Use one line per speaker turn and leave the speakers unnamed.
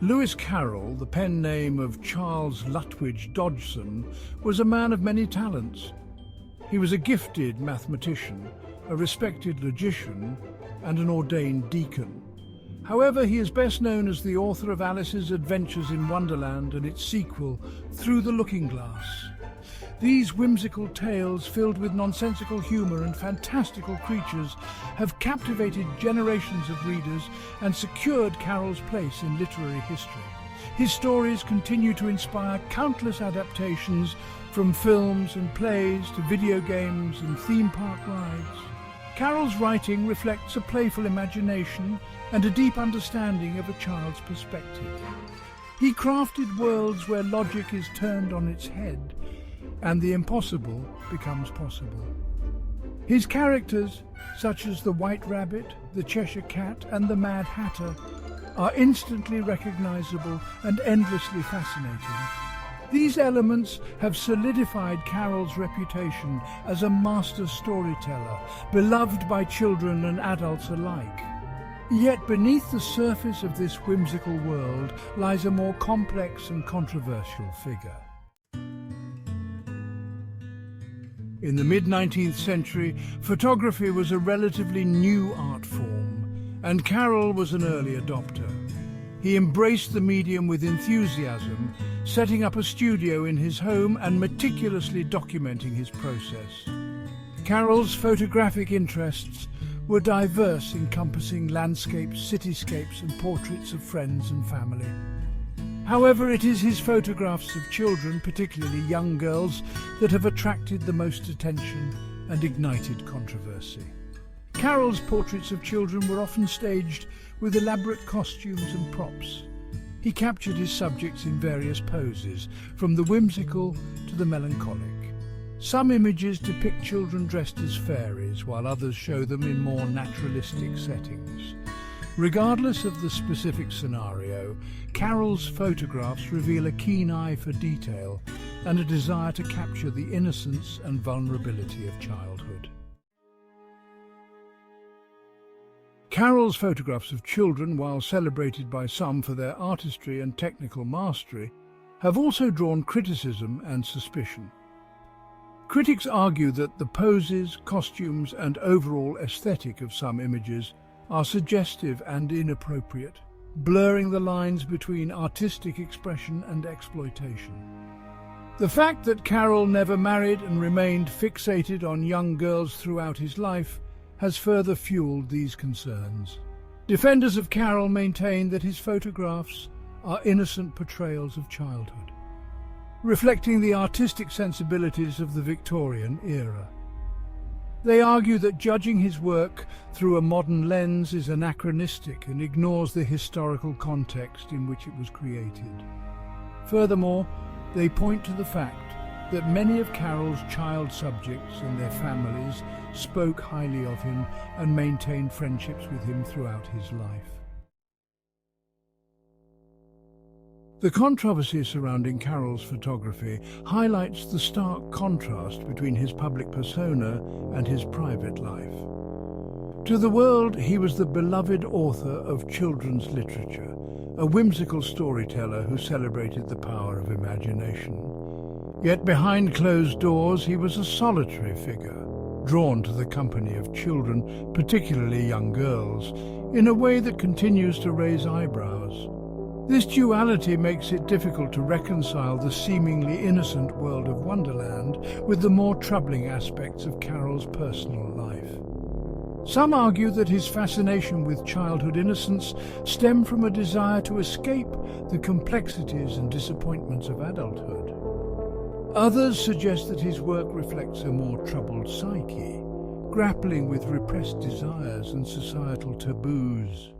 Lewis Carroll, the pen name of Charles Lutwidge Dodgson, was a man of many talents. He was a gifted mathematician, a respected logician, and an ordained deacon. However, he is best known as the author of Alice's Adventures in Wonderland and its sequel, Through the Looking-Glass. These whimsical tales, filled with nonsensical humour and fantastical creatures, have captivated generations of readers and secured Carroll's place in literary history. His stories continue to inspire countless adaptations, from films and plays to video games and theme park rides. Carroll's writing reflects a playful imagination and a deep understanding of a child's perspective. He crafted worlds where logic is turned on its head and the impossible becomes possible. His characters, such as the White Rabbit, the Cheshire Cat and the Mad Hatter, are instantly recognizable and endlessly fascinating. These elements have solidified Carroll's reputation as a master storyteller, beloved by children and adults alike. Yet beneath the surface of this whimsical world lies a more complex and controversial figure. In the mid-19th century, photography was a relatively new art form, and Carroll was an early adopter. He embraced the medium with enthusiasm, setting up a studio in his home and meticulously documenting his process. Carroll's photographic interests were diverse, encompassing landscapes, cityscapes and portraits of friends and family. However, it is his photographs of children, particularly young girls, that have attracted the most attention and ignited controversy. Carroll's portraits of children were often staged with elaborate costumes and props. He captured his subjects in various poses, from the whimsical to the melancholic. Some images depict children dressed as fairies, while others show them in more naturalistic settings. Regardless of the specific scenario, Carroll's photographs reveal a keen eye for detail and a desire to capture the innocence and vulnerability of childhood. Carroll's photographs of children, while celebrated by some for their artistry and technical mastery, have also drawn criticism and suspicion. Critics argue that the poses, costumes and overall aesthetic of some images are suggestive and inappropriate, blurring the lines between artistic expression and exploitation. The fact that Carroll never married and remained fixated on young girls throughout his life has further fueled these concerns. Defenders of Carroll maintain that his photographs are innocent portrayals of childhood, reflecting the artistic sensibilities of the Victorian era. They argue that judging his work through a modern lens is anachronistic and ignores the historical context in which it was created. Furthermore, they point to the fact that many of Carroll's child subjects and their families spoke highly of him and maintained friendships with him throughout his life. The controversy surrounding Carroll's photography highlights the stark contrast between his public persona and his private life. To the world, he was the beloved author of children's literature, a whimsical storyteller who celebrated the power of imagination. Yet behind closed doors, he was a solitary figure, drawn to the company of children, particularly young girls, in a way that continues to raise eyebrows. This duality makes it difficult to reconcile the seemingly innocent world of Wonderland with the more troubling aspects of Carroll's personal life. Some argue that his fascination with childhood innocence stemmed from a desire to escape the complexities and disappointments of adulthood. Others suggest that his work reflects a more troubled psyche, grappling with repressed desires and societal taboos.